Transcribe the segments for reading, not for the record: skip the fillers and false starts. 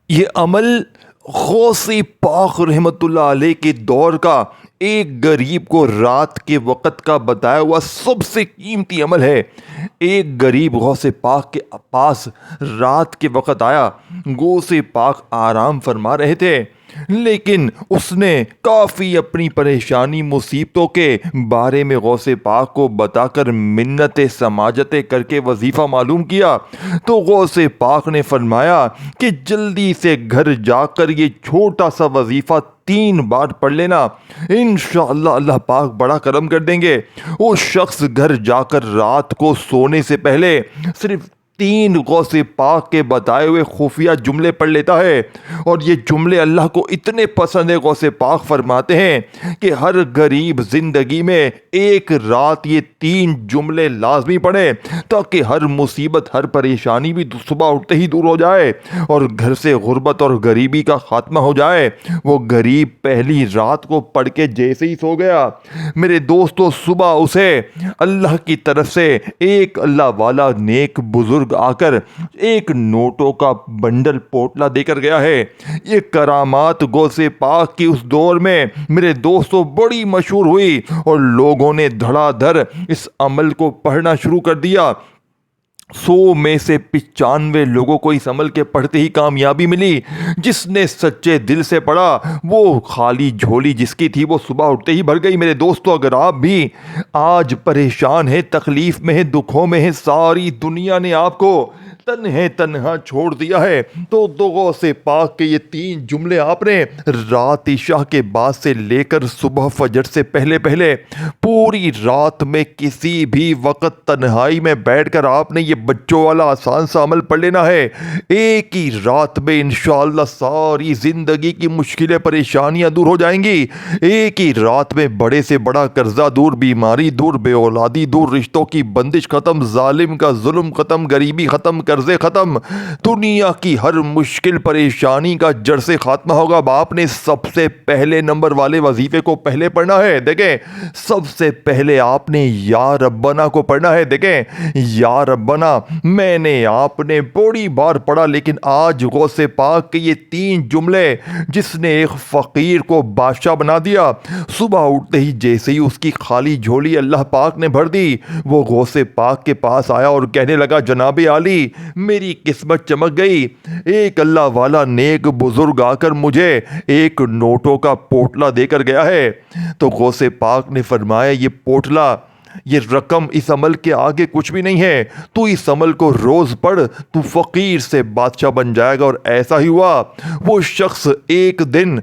یہ عمل غوث پاک رحمۃ اللہ علیہ کے دور کا ایک غریب کو رات کے وقت کا بتایا ہوا سب سے قیمتی عمل ہے۔ ایک غریب غوث پاک کے پاس رات کے وقت آیا۔ غوث پاک آرام فرما رہے تھے، لیکن اس نے کافی اپنی پریشانی مصیبتوں کے بارے میں غوث پاک کو بتا کر منتیں سماجتیں کر کے وظیفہ معلوم کیا۔ تو غوث پاک نے فرمایا کہ جلدی سے گھر جا کر یہ چھوٹا سا وظیفہ 3 بار پڑھ لینا، انشاءاللہ اللہ پاک بڑا کرم کر دیں گے۔ وہ شخص گھر جا کر رات کو سونے سے پہلے صرف 3 غوث پاک کے بتائے ہوئے خفیہ جملے پڑھ لیتا ہے، اور یہ جملے اللہ کو اتنے پسند ہے۔ غوث پاک فرماتے ہیں کہ ہر غریب زندگی میں ایک رات یہ 3 جملے لازمی پڑھے، تاکہ ہر مصیبت ہر پریشانی بھی صبح اٹھتے ہی دور ہو جائے اور گھر سے غربت اور غریبی کا خاتمہ ہو جائے۔ وہ غریب پہلی رات کو پڑھ کے جیسے ہی سو گیا، میرے دوستو صبح اسے اللہ کی طرف سے ایک اللہ والا نیک بزرگ آ کر ایک نوٹوں کا بنڈل پوٹلا دے کر گیا ہے۔ یہ کرامات غوث پاک کی اس دور میں میرے دوستوں بڑی مشہور ہوئی، اور لوگوں نے دھڑا دھڑ اس عمل کو پڑھنا شروع کر دیا۔ 100 میں سے 95 لوگوں کو اس عمل کے پڑھتے ہی کامیابی ملی۔ جس نے سچے دل سے پڑھا، وہ خالی جھولی جس کی تھی وہ صبح اٹھتے ہی بھر گئی۔ میرے دوستو اگر آپ بھی آج پریشان ہیں، تکلیف میں ہیں، دکھوں میں ہیں، ساری دنیا نے آپ کو تنہا چھوڑ دیا ہے، تو غوث پاک کے یہ 3 جملے آپ نے رات عشاء کے بعد سے لے کر صبح فجر سے پہلے پوری رات میں کسی بھی وقت تنہائی میں بیٹھ کر آپ نے یہ بچوں والا آسان سا عمل پڑھ لینا ہے۔ ایک ہی رات میں انشاءاللہ ساری زندگی کی مشکلیں پریشانیاں دور ہو جائیں گی۔ ایک ہی رات میں بڑے سے بڑا قرضہ دور، بیماری دور، بے اولادی دور، رشتوں کی بندش ختم، ظالم کا ظلم ختم، غریبی ختم، قرضے ختم، دنیا کی ہر مشکل پریشانی کا جڑ سے خاتمہ ہوگا۔ آپ نے سب سے پہلے نمبر والے وظیفے کو پہلے پڑھنا ہے۔ دیکھیں، سب سے پہلے آپ نے یا ربنا کو پڑھنا ہے۔ دیکھیں، یا ربنا میں نے آپ نے بڑی بار پڑھا، لیکن آج غوث پاک کے یہ 3 جملے جس نے ایک فقیر کو بادشاہ بنا دیا، صبح اٹھتے ہی جیسے ہی اس کی خالی جھولی اللہ پاک نے بھر دی، وہ غوث پاک کے پاس آیا اور کہنے لگا جناب عالی میری قسمت چمک گئی۔ ایک اللہ والا نیک بزرگ آ کر مجھے ایک نوٹوں کا پوٹلا دے کر گیا ہے۔ تو غوث پاک نے فرمایا یہ پوٹلا، یہ رقم اس عمل کے آگے کچھ بھی نہیں ہے، تو اس عمل کو روز پڑھ، تو فقیر سے بادشاہ بن جائے گا۔ اور ایسا ہی ہوا، وہ شخص ایک دن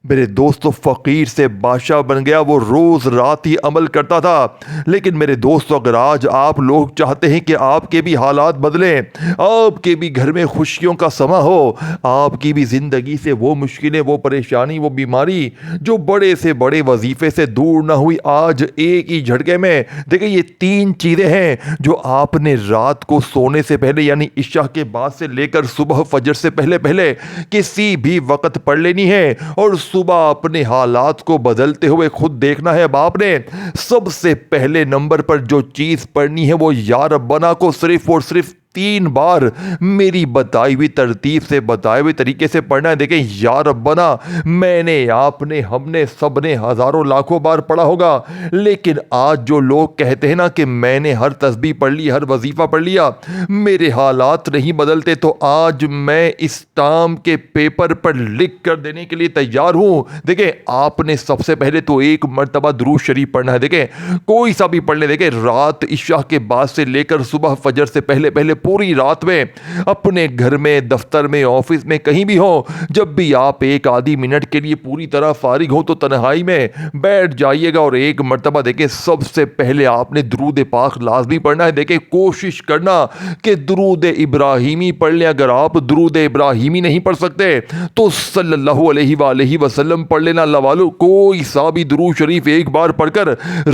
میرے دوستو فقیر سے بادشاہ بن گیا۔ وہ روز رات ہی عمل کرتا تھا۔ لیکن میرے دوستو اگر آج آپ لوگ چاہتے ہیں کہ آپ کے بھی حالات بدلیں، آپ کے بھی گھر میں خوشیوں کا سما ہو، آپ کی بھی زندگی سے وہ مشکلیں، وہ پریشانی، وہ بیماری جو بڑے سے بڑے وظیفے سے دور نہ ہوئی، آج ایک ہی جھٹکے میں دیکھیں یہ 3 چیزیں ہیں جو آپ نے رات کو سونے سے پہلے یعنی عشاء کے بعد سے لے کر صبح فجر سے پہلے کسی بھی وقت پڑھ لینی ہے، اور صبح اپنے حالات کو بدلتے ہوئے خود دیکھنا ہے۔ اب آپ نے سب سے پہلے نمبر پر جو چیز پڑھنی ہے وہ یا ربنا کو صرف اور صرف 3 بار میری بتائی ہوئی ترتیب سے، بتائے ہوئے طریقے سے پڑھنا ہے۔ دیکھیں، یا ربنا میں نے، آپ نے، ہم نے، سب نے ہزاروں لاکھوں بار پڑھا ہوگا، لیکن آج جو لوگ کہتے ہیں نا کہ میں نے ہر تسبیح پڑھ لی، ہر وظیفہ پڑھ لیا، میرے حالات نہیں بدلتے، تو آج میں اس ٹام کے پیپر پر لکھ کر دینے کے لیے تیار ہوں۔ دیکھیں، آپ نے سب سے پہلے تو 1 مرتبہ درود شریف پڑھنا ہے۔ دیکھیں، کوئی سا بھی پڑھ لیں۔ دیکھیں، رات عشاء کے بعد سے لے کر صبح فجر سے پہلے پوری رات میں اپنے گھر میں، دفتر میں، آفس میں، کہیں بھی ہو، جب بھی آپ 1 آدھی منٹ کے لیے پوری طرح فارغ ہو تو تنہائی میں بیٹھ جائیے گا، اور 1 مرتبہ دیکھیں سب سے پہلے آپ نے درود پاک لازمی پڑھنا ہے۔ دیکھیں، کوشش کرنا کہ درود ابراہیمی پڑھ لیں۔ اگر آپ درود ابراہیمی نہیں پڑھ سکتے تو صلی اللہ علیہ وآلہ وسلم پڑھ لینا۔ اللہ والو، کوئی سا بھی درود شریف 1 بار پڑھ کر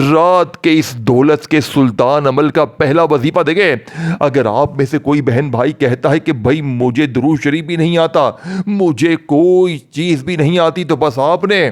رات کے اس دولت کے سلطان عمل کا پہلا وظیفہ دیکھیں۔ اگر آپ میں سے کوئی بہن بھائی کہتا ہے کہ بھائی مجھے درود شریف بھی نہیں آتا، مجھے کوئی چیز بھی نہیں آتی، تو بس آپ نے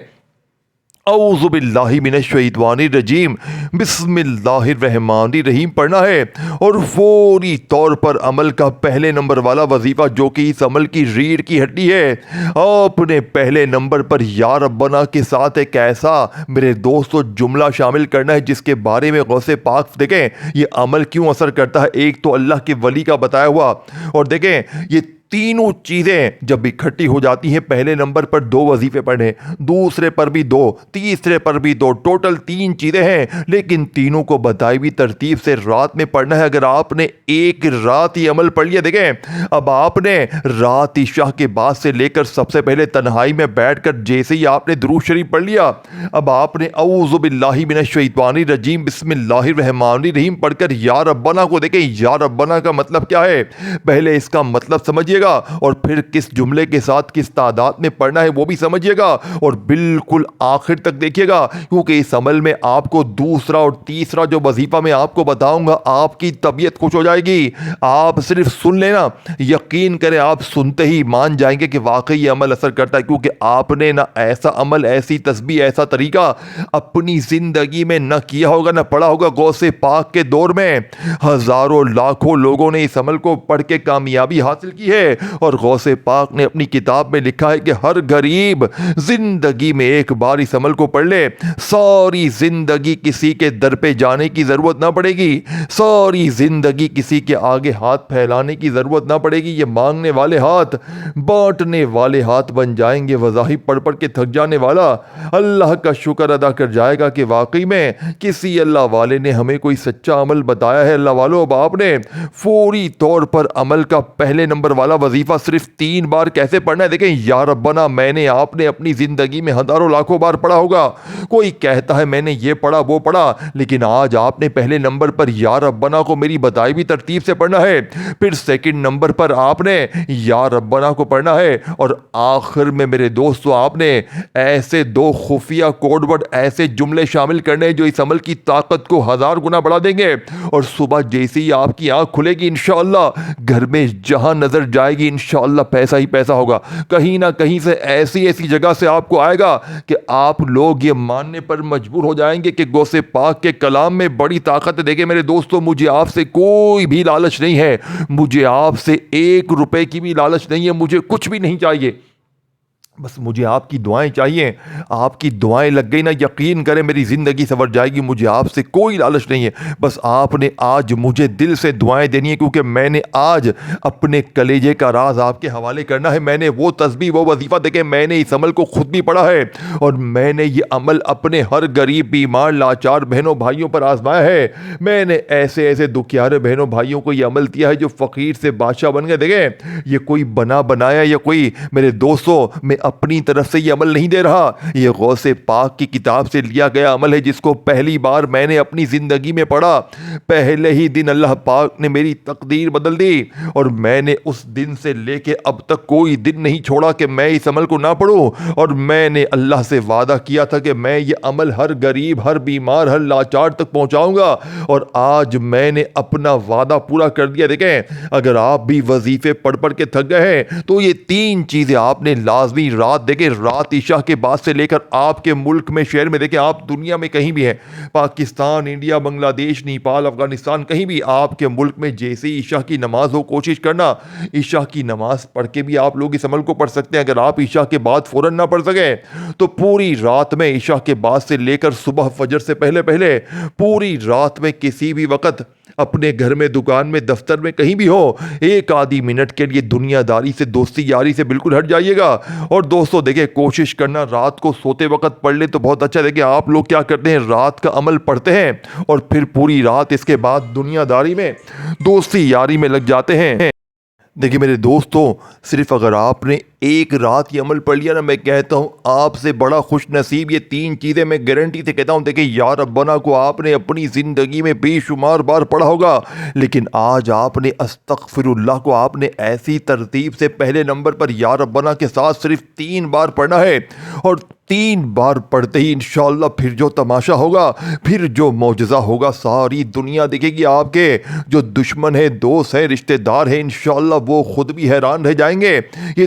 اعوذ باللہ من الشیطان الرجیم بسم اللہ الرحمن الرحیم پڑھنا ہے، اور فوری طور پر عمل کا پہلے نمبر والا وظیفہ جو کہ اس عمل کی ریڑھ کی ہڈی ہے، آپ نے پہلے نمبر پر یا ربنا کے ساتھ ایک ایسا میرے دوستو جملہ شامل کرنا ہے جس کے بارے میں غوث پاک دیکھیں یہ عمل کیوں اثر کرتا ہے۔ ایک تو اللہ کے ولی کا بتایا ہوا، اور دیکھیں یہ تینوں چیزیں جب اکٹھی ہو جاتی ہیں، پہلے نمبر پر 2 وظیفے پڑھنے، دوسرے پر بھی 2، تیسرے پر بھی 2، ٹوٹل 3 چیزیں ہیں، لیکن تینوں کو بتائی ہوئی ترتیب سے رات میں پڑھنا ہے۔ اگر آپ نے ایک رات ہی عمل پڑھ لیا، دیکھیں اب آپ نے رات عشاء کے بعد سے لے کر سب سے پہلے تنہائی میں بیٹھ کر جیسے ہی آپ نے درود شریف پڑھ لیا، اب آپ نے اعوذ باللہ من الشیطان الرجیم بسم اللہ الرحمن الرحیم پڑھ کر یا ربنا کو، دیکھیں یا ربنا کا مطلب کیا ہے، پہلے اس کا مطلب سمجھیے گا اور پھر کس جملے کے ساتھ کس تعداد میں پڑھنا ہے وہ بھی سمجھیے گا، اور بالکل آخر تک دیکھیے گا، کیونکہ اس عمل میں آپ کو دوسرا اور تیسرا جو وظیفہ میں آپ کو بتاؤں گا آپ کی طبیعت خوش ہو جائے گی۔ آپ صرف سن لینا، یقین کریں آپ سنتے ہی مان جائیں گے کہ واقعی یہ عمل اثر کرتا ہے، کیونکہ آپ نے نہ ایسا عمل، ایسی تسبیح، ایسا طریقہ اپنی زندگی میں نہ کیا ہوگا نہ پڑھا ہوگا۔ غوث پاک کے دور میں ہزاروں لاکھوں لوگوں نے اس عمل کو پڑھ کے کامیابی حاصل کی ہے، اور غوث پاک نے اپنی کتاب میں لکھا ہے کہ ہر غریب زندگی میں ایک بار اس عمل کو پڑھ لے، ساری زندگی کسی کے در پہ جانے کی ضرورت نہ پڑے گی، ساری زندگی کسی کے آگے ہاتھ پھیلانے کی ضرورت نہ پڑے گی، یہ مانگنے والے ہاتھ بانٹنے والے ہاتھ بن جائیں گے۔ وظائف پڑھ پڑھ کے تھک جانے والا اللہ کا شکر ادا کر جائے گا کہ واقعی میں کسی اللہ والے نے ہمیں کوئی سچا عمل بتایا ہے۔ اللہ والو، اب آپ نے فوری طور پر عمل کا پہلے نمبر والا وظیفہ صرف 3 بار کیسے پڑھنا ہے، دیکھیں یا ربنا میں نے آپ نے اپنی زندگی میں ہزاروں لاکھوں بار پڑھا ہوگا، کوئی کہتا ہے میں نے یہ پڑھا وہ پڑھا، لیکن آج آپ نے پہلے نمبر پر یا ربنا کو میری بتائی ہوئی ترتیب سے پڑھنا ہے، پھر سیکنڈ نمبر پر آپ نے یا ربنا کو پڑھنا ہے، اور آخر میں میرے دوستو آپ نے ایسے 2 خفیہ کوڈ ورڈ، ایسے جملے شامل کرنے جو اس عمل کی طاقت کو 1000 گنا بڑھا دیں گے، اور صبح جیسے ہی آپ کی آنکھ کھلے گی انشاءاللہ گھر میں جہاں نظر جائے گی انشاءاللہ پیسہ ہی پیسہ ہوگا، کہیں نہ کہیں سے ایسی جگہ سے آپ کو آئے گا کہ آپ لوگ یہ ماننے پر مجبور ہو جائیں گے کہ غوث پاک کے کلام میں بڑی طاقت ہے۔ دیکھیں میرے دوستو، مجھے آپ سے کوئی بھی لالچ نہیں ہے، مجھے آپ سے 1 روپے کی بھی لالچ نہیں ہے، مجھے کچھ بھی نہیں چاہیے، بس مجھے آپ کی دعائیں چاہیے۔ آپ کی دعائیں لگ گئی نا، یقین کریں میری زندگی سنور جائے گی۔ مجھے آپ سے کوئی لالچ نہیں ہے، بس آپ نے آج مجھے دل سے دعائیں دینی ہے، کیونکہ میں نے آج اپنے کلیجے کا راز آپ کے حوالے کرنا ہے۔ میں نے وہ تسبیح، وہ وظیفہ، دیکھیں میں نے اس عمل کو خود بھی پڑھا ہے، اور میں نے یہ عمل اپنے ہر غریب، بیمار، لاچار بہنوں بھائیوں پر آزمایا ہے۔ میں نے ایسے دکھیارے بہنوں بھائیوں کو یہ عمل دیا ہے جو فقیر سے بادشاہ بن گئے۔ دیکھیں یہ کوئی بنایا یا کوئی میرے دوستوں میں اپنی طرف سے یہ عمل نہیں دے رہا، یہ غوث پاک کی کتاب سے لیا گیا عمل ہے جس کو پہلی بار میں نے اپنی زندگی میں پڑھا، پہلے ہی دن اللہ پاک نے میری تقدیر بدل دی، اور میں نے اس دن سے لے کے اب تک کوئی دن نہیں چھوڑا کہ میں اس عمل کو نہ پڑھوں، اور میں نے اللہ سے وعدہ کیا تھا کہ میں یہ عمل ہر غریب، ہر بیمار، ہر لاچار تک پہنچاؤں گا، اور آج میں نے اپنا وعدہ پورا کر دیا۔ دیکھیں اگر آپ بھی وظیفے پڑھ پڑھ کے تھک گئے ہیں تو یہ 3 چیزیں آپ نے لازمی رات، دیکھیں رات عشاء کے بعد سے لے کر آپ کے ملک میں، شہر میں، دیکھیں آپ دنیا میں کہیں بھی ہیں، پاکستان، انڈیا، بنگلہ دیش، نیپال، افغانستان، کہیں بھی آپ کے ملک میں جیسے ہی عشاء کی نماز ہو، کوشش کرنا عشاء کی نماز پڑھ کے بھی آپ لوگ اس عمل کو پڑھ سکتے ہیں۔ اگر آپ عشاء کے بعد فوراً نہ پڑھ سکیں تو پوری رات میں عشاء کے بعد سے لے کر صبح فجر سے پہلے پوری رات میں کسی بھی وقت اپنے گھر میں، دکان میں، دفتر میں، کہیں بھی ہو، 1 آدھی منٹ کے لیے دنیا داری سے، دوستی یاری سے بالکل ہٹ جائیے گا۔ اور دوستو دیکھیں کوشش کرنا رات کو سوتے وقت پڑھ لے تو بہت اچھا۔ دیکھیں آپ لوگ کیا کرتے ہیں، رات کا عمل پڑھتے ہیں اور پھر پوری رات اس کے بعد دنیا داری میں، دوستی یاری میں لگ جاتے ہیں۔ دیکھیں میرے دوستو، صرف اگر آپ نے 1 رات یہ عمل پڑھ لیا نا، میں کہتا ہوں آپ سے بڑا خوش نصیب، یہ 3 چیزیں میں گارنٹی سے کہتا ہوں۔ دیکھیں یا ربنا کو آپ نے اپنی زندگی میں بے شمار بار پڑھا ہوگا، لیکن آج آپ نے استغفر اللہ کو آپ نے ایسی ترتیب سے پہلے نمبر پر یا ربنا کے ساتھ صرف 3 بار پڑھنا ہے، اور 3 بار پڑھتے ہی انشاءاللہ پھر جو تماشا ہوگا، پھر جو معجزہ ہوگا، ساری دنیا دیکھے گی۔ آپ کے جو دشمن ہیں، دوست ہیں، رشتہ دار ہیں، انشاءاللہ وہ خود بھی حیران رہ جائیں گے۔ یہ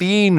3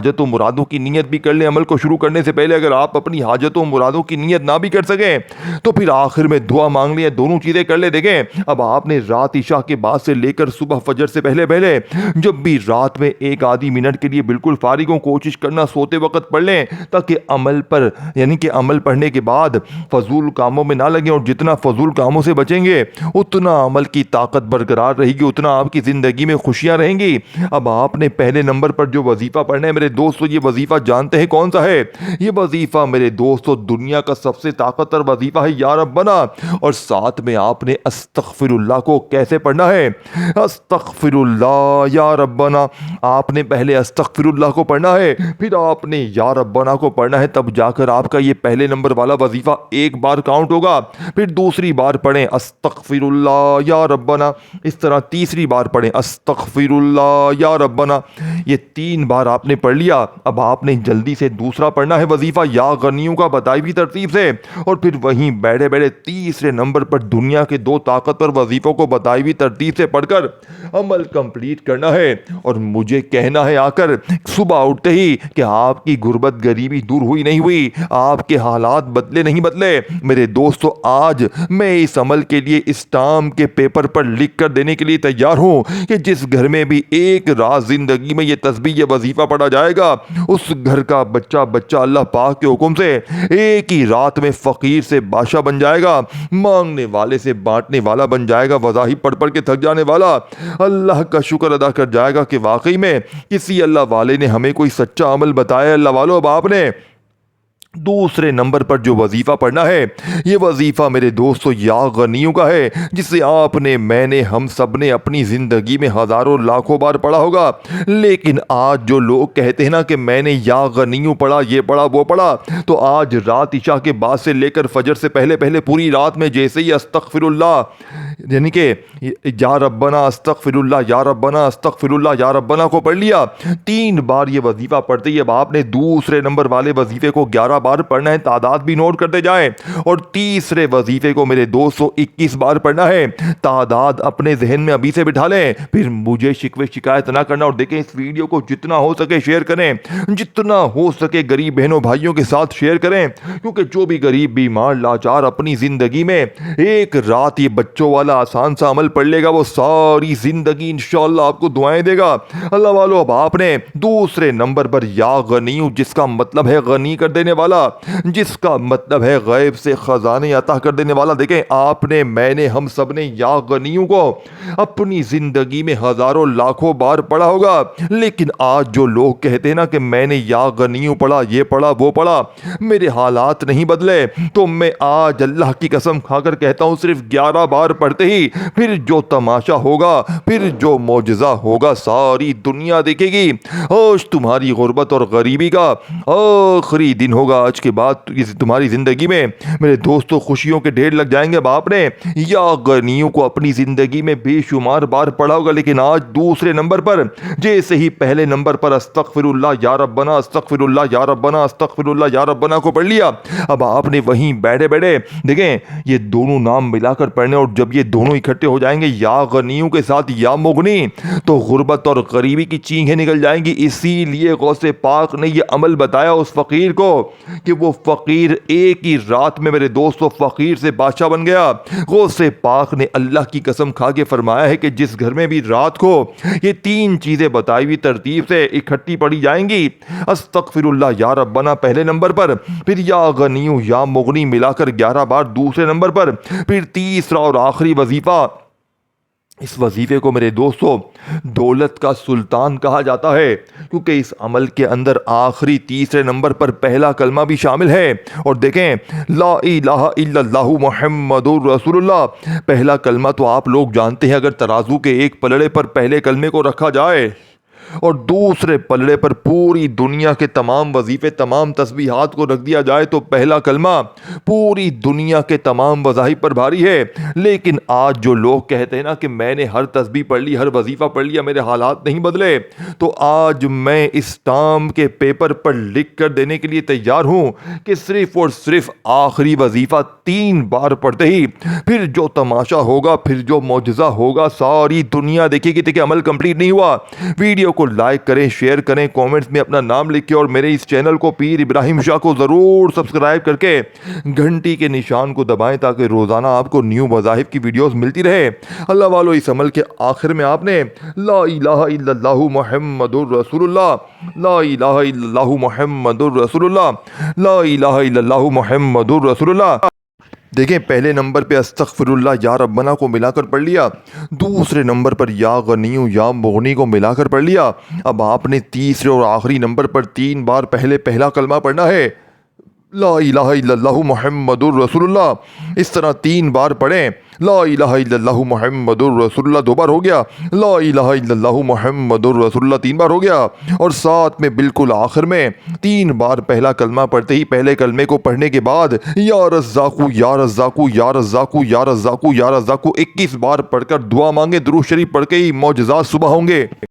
حاجت و مرادوں کی نیت بھی کر لیں عمل کو شروع کرنے سے پہلے. اگر آپ اپنی حاجت و مرادوں کی نیت نہ بھی کر سکیں تو پھر آخر میں دعا مانگ لیں, دونوں چیزیں کر لیں. دیکھیں اب آپ نے رات عشاء کے بعد سے لے کر صبح فجر سے پہلے جب بھی رات میں ایک آدھی منٹ کے لیے بالکل فارغ ہوں, کوشش کرنا سوتے وقت پڑھ لیں تاکہ عمل پر یعنی کہ عمل پڑھنے کے بعد فضول کاموں میں نہ لگیں, اور جتنا فضول کاموں سے بچیں گے اتنا عمل کی طاقت برقرار رہے گی, اتنا آپ کی زندگی میں خوشیاں رہیں گی. اب آپ نے پہلے نمبر پر جو وظیفہ پڑھنا ہے میرے دوستو, یہ وظیفہ جانتے ہیں کون سا ہے؟ یہ وظیفہ میرے دوستو دنیا کا سب سے طاقتور وظیفہ ہے, یا ربنا. اور ساتھ میں آپ نے استغفر اللہ کو کیسے پڑھنا ہے؟ استغفر اللہ یا ربنا. آپ نے پہلے استغفر اللہ کو پڑھنا ہے, پھر آپ نے یا ربنا کو پڑھنا ہے, تب جا کر آپ کا یہ پہلے نمبر والا وظیفہ ایک بار کاؤنٹ ہوگا. پھر دوسری بار پڑھیں استغفر اللہ یا ربنا, اس طرح تیسری بار پڑھیں استغفر اللہ یا ربنا. یہ 3 بار آپ نے پڑھ لیا. اب آپ نے جلدی سے دوسرا پڑھنا ہے وظیفہ یا غنیوں کا بتائی ہوئی ترتیب سے, اور پھر وہیں بیٹھے بیٹھے تیسرے نمبر پر دنیا کے 2 طاقتور وظیفوں کو بتائی ہوئی ترتیب سے پڑھ کر عمل کمپلیٹ کرنا ہے. اور مجھے کہنا ہے آ کر صبح اٹھتے ہی کہ آپ کی غربت غریبی دور ہوئی نہیں ہوئی, آپ کے حالات بدلے نہیں بدلے. میرے دوستو آج میں اس عمل کے لیے اسٹامپ کے پیپر پر لکھ کر دینے کے لیے تیار ہوں کہ جس گھر میں بھی ایک رات زندگی میں یہ تسبیح یہ وظیفہ پڑھا جائے گا, اس گھر کا بچہ اللہ پاک کے حکم سے ایک ہی رات میں فقیر سے بادشاہ بن جائے گا, مانگنے والے سے بانٹنے والا بن جائے گا, وظائف پڑھ پڑھ کے تھک جانے والا اللہ کا شکر ادا کر جائے گا کہ واقعی میں کسی اللہ والے نے ہمیں کوئی سچا عمل بتایا. اللہ والو اب آپ نے دوسرے نمبر پر جو وظیفہ پڑھنا ہے یہ وظیفہ میرے دوستو یا غنیوں کا ہے, جسے آپ نے میں نے ہم سب نے اپنی زندگی میں ہزاروں لاکھوں بار پڑھا ہوگا. لیکن آج جو لوگ کہتے ہیں نا کہ میں نے یا غنیوں پڑھا, یہ پڑھا, وہ پڑھا, تو آج رات عشاء کے بعد سے لے کر فجر سے پہلے پوری رات میں جیسے ہی استغفر اللہ یعنی کہ یا ربنا استغفر اللہ یا ربنا استغفر اللہ یا ربنا کو پڑھ لیا, 3 بار یہ وظیفہ پڑھتے ہی اب آپ نے دوسرے نمبر والے وظیفے کو 11 بار پڑھنا ہے, تعداد بھی نوٹ کرتے جائیں, اور تیسرے وظیفے کو میرے 221 بار پڑھنا ہے, تعداد اپنے ذہن میں ابھی سے بٹھا لیں. پھر مجھے شکوے شکایت نہ کرنا, اور دیکھیں اس ویڈیو کو جتنا ہو سکے شیئر کریں, جتنا ہو سکے غریب بہنوں بھائیوں کے ساتھ شیئر کریں, کیونکہ جو بھی غریب بیمار لاچار اپنی زندگی میں ایک رات یہ بچوں والا آسان سا عمل پڑھ لے گا, وہ ساری زندگی انشاءاللہ آپ کو دعائیں دے گا. اللہ والو اب آپ نے دوسرے نمبر پر یا غنیوں, جس کا مطلب ہے غنی کر دینے والا, جس کا مطلب ہے غیب سے خزانے عطا کر دینے والا. دیکھیں آپ نے میں نے ہم سب نے یا غنیوں کو اپنی زندگی میں ہزاروں لاکھوں بار پڑھا ہوگا, لیکن آج جو لوگ کہتے ہیں نا کہ میں نے یا غنیوں پڑھا, یہ پڑھا, وہ پڑھا, میرے حالات نہیں بدلے, تو میں آج اللہ کی قسم کھا کر کہتا ہوں صرف 11 بار پڑھتے ہی پھر جو تماشا ہوگا, پھر جو معجزہ ہوگا ساری دنیا دیکھے گی. آج تمہاری غربت اور غریبی کا آخری دن ہوگا, آج کے بعد تمہاری زندگی میں میرے دوستوں خوشیوں کے ڈھیر لگ جائیں گے. اب آپ نے یا غنیوں کو اپنی زندگی میں بے شمار بار پڑھا ہوگا, لیکن آج دوسرے نمبر پر جیسے ہی پہلے نمبر پر استغفر اللہ یا ربنا استغفر اللہ یا ربنا استغفر اللہ یا ربنا کو پڑھ لیا, اب آپ نے وہیں بیٹھے بیٹھے دیکھیں یہ دونوں نام ملا کر پڑھنے, اور جب یہ دونوں اکٹھے ہو جائیں گے یا غنیوں کے ساتھ یا مغنی, تو غربت اور غریبی کی چینخیں نکل جائیں گی. اسی لیے غوث پاک نے یہ عمل بتایا اس فقیر کو کہ وہ فقیر ایک ہی رات میں میرے دوستو فقیر سے بادشاہ بن گیا. غوث پاک نے اللہ کی قسم کھا کے فرمایا ہے کہ جس گھر میں بھی رات کو یہ 3 چیزیں بتائی ہوئی ترتیب سے اکٹھی پڑھی جائیں گی, استغفر اللہ یا ربنا پہلے نمبر پر, پھر یا غنیوں یا مغنی ملا کر 11 بار دوسرے نمبر پر, پھر تیسرا اور آخری وظیفہ, اس وظیفے کو میرے دوستو دولت کا سلطان کہا جاتا ہے, کیونکہ اس عمل کے اندر آخری تیسرے نمبر پر پہلا کلمہ بھی شامل ہے. اور دیکھیں لا الہ الا اللہ محمد رسول اللہ, پہلا کلمہ تو آپ لوگ جانتے ہیں, اگر ترازو کے ایک پلڑے پر پہلے کلمے کو رکھا جائے اور دوسرے پلڑے پر پوری دنیا کے تمام وظیفے تمام تسبیحات کو رکھ دیا جائے تو پہلا کلمہ پوری دنیا کے تمام وظائف پر بھاری ہے. لیکن آج جو لوگ کہتے ہیں نا کہ میں نے ہر تسبیح پڑھ لی, ہر وظیفہ پڑھ لیا, میرے حالات نہیں بدلے, تو آج میں اسٹامپ کے پیپر پر لکھ کر دینے کے لیے تیار ہوں کہ صرف اور صرف آخری وظیفہ 3 بار پڑھتے ہی پھر جو تماشا ہوگا, پھر جو معجزہ ہوگا ساری دنیا دیکھے گی. دیکھیں عمل کمپلیٹ نہیں ہوا, ویڈیو ویڈیو کو لائک کریں, شیئر کریں, کومنٹس میں اپنا نام لکھیں اور میرے اس چینل کو پیر ابراہیم شاہ کو ضرور سبسکرائب کر کے گھنٹی کے نشان کو دبائیں تاکہ روزانہ آپ کو نیو مذاہب کی ویڈیوز ملتی رہے. اللہ والو, اس عمل کے آخر میں آپ نے لا الہ الا اللہ محمد الرسول اللہ, لا الہ الا اللہ محمد الرسول اللہ, لا الہ الا اللہ محمد الرسول اللہ. دیکھیں, پہلے نمبر پہ استغفر اللہ یا ربنا کو ملا کر پڑھ لیا, دوسرے نمبر پر یا غنی یا مغنی کو ملا کر پڑھ لیا. اب آپ نے تیسرے اور آخری نمبر پر 3 بار پہلا کلمہ پڑھنا ہے, لا الہ الا اللہ محمد الرسول اللہ. اس طرح 3 بار پڑھیں, لا الہ الا اللہ محمد الرسول اللہ 2 بار ہو گیا, لا الہ الا اللہ محمد الرسول اللہ 3 بار ہو گیا, اور ساتھ میں بالکل آخر میں 3 بار پہلا کلمہ پڑھتے ہی پہلے کلمے کو پڑھنے کے بعد یا رزاقو یا رزاقو یا رزاقو یا رزاقو یا رزاقو 21 بار پڑھ کر دعا مانگے. درود شریف پڑھ کے ہی معجزات صبح ہوں گے.